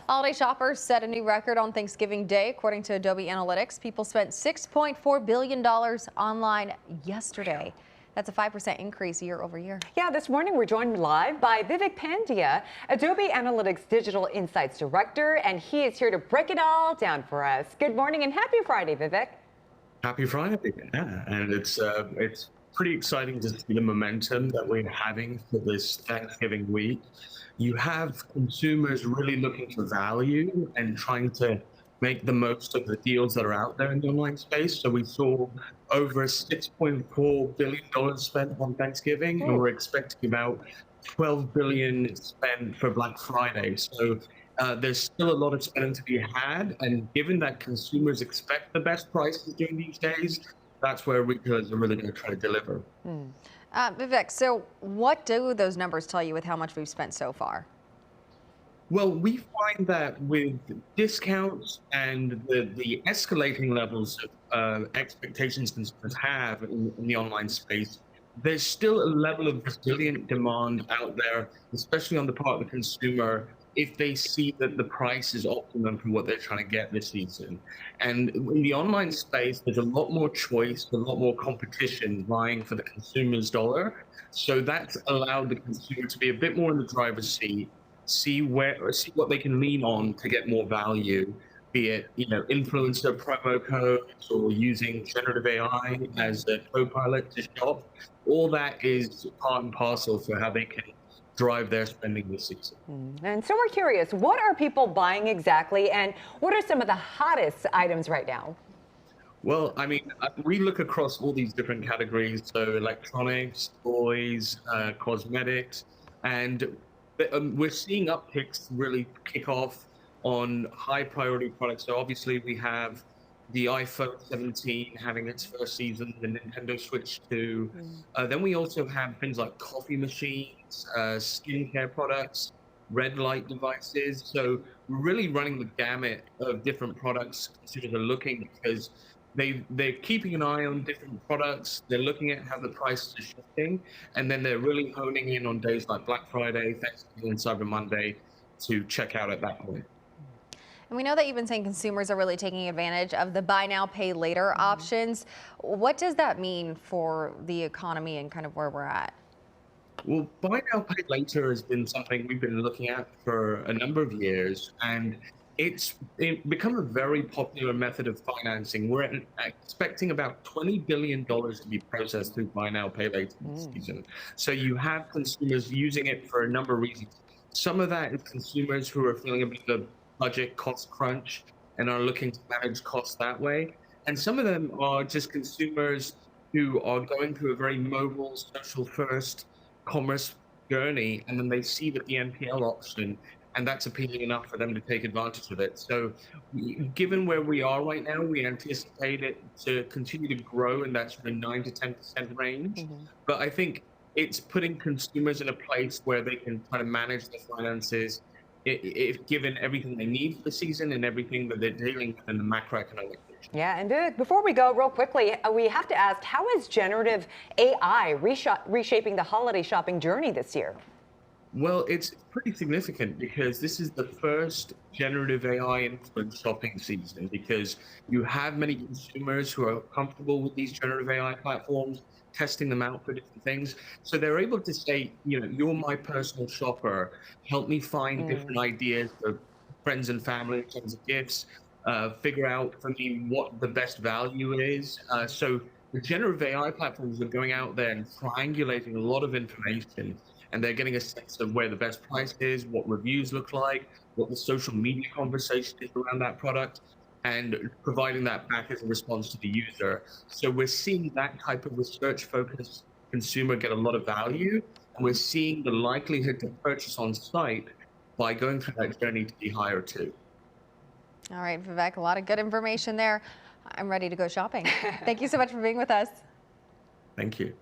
Holiday shoppers set a new record on Thanksgiving Day. According to Adobe Analytics, people spent $6.4 billion online yesterday. That's a 5% increase year over year. Yeah, this morning we're joined live by Vivek Pandya, Adobe Analytics Digital Insights Director, and he is here to break it all down for us. Good morning and happy Friday, Vivek. Happy Friday, yeah, and it's pretty exciting to see the momentum that we're having for this Thanksgiving week. You have consumers really looking for value and trying to make the most of the deals that are out there in the online space. So we saw over $6.4 billion spent on Thanksgiving, and we're expecting about $12 billion spent for Black Friday. So there's still a lot of spending to be had, and given that consumers expect the best prices during these days, that's where retailers are really going to try to deliver. Vivek, so what do those numbers tell you with how much we've spent so far? Well, we find that with discounts and the escalating levels of expectations consumers have in the online space, there's still a level of resilient demand out there, especially on the part of the consumer, if they see that the price is optimum for what they're trying to get this season. And in the online space, there's a lot more choice, a lot more competition vying for the consumer's dollar. So that's allowed the consumer to be a bit more in the driver's seat, see what they can lean on to get more value, be it influencer promo codes or using generative AI as a co-pilot to shop. All that is part and parcel for how they can drive their spending this season. And so we're curious, what are people buying exactly, and what are some of the hottest items right now? Well, I mean, we look across all these different categories, so electronics, toys, cosmetics, and we're seeing upticks really kick off on high priority products. So obviously we have the iPhone 17 having its first season, the Nintendo Switch 2. Then we also have things like coffee machines, skincare products, red light devices. So we're really running the gamut of different products consumers are looking, because they're keeping an eye on different products. They're looking at how the prices are shifting, and then they're really honing in on days like Black Friday, Thanksgiving, and Cyber Monday to check out at that point. And we know that you've been saying consumers are really taking advantage of the buy now, pay later options. What does that mean for the economy and kind of where we're at? Well, buy now, pay later has been something we've been looking at for a number of years, and it's become a very popular method of financing. We're expecting about $20 billion to be processed through buy now, pay later this season. So you have consumers using it for a number of reasons. Some of that is consumers who are feeling a bit of a budget cost crunch and are looking to manage costs that way. And some of them are just consumers who are going through a very mobile, social first commerce journey, and then they see that the NPL option, and that's appealing enough for them to take advantage of it. So given where we are right now, we anticipate it to continue to grow in that sort of 9 to 10% range. But I think it's putting consumers in a place where they can try to manage their finances, if given everything they need for the season and everything that they're dealing with in the macroeconomic picture. Yeah, and before we go, real quickly, we have to ask, how is generative AI reshaping the holiday shopping journey this year? Well, it's pretty significant, because this is the first generative AI influenced shopping season, because you have many consumers who are comfortable with these generative AI platforms, testing them out for different things. So they're able to say, you're my personal shopper, help me find different ideas for friends and family in terms of gifts, figure out for me what the best value is. So the generative AI platforms are going out there and triangulating a lot of information, and they're getting a sense of where the best price is, what reviews look like, what the social media conversation is around that product, and providing that back as a response to the user. So we're seeing that type of research-focused consumer get a lot of value, and we're seeing the likelihood to purchase on site by going through that journey to be higher too. All right, Vivek, a lot of good information there. I'm ready to go shopping. Thank you so much for being with us. Thank you.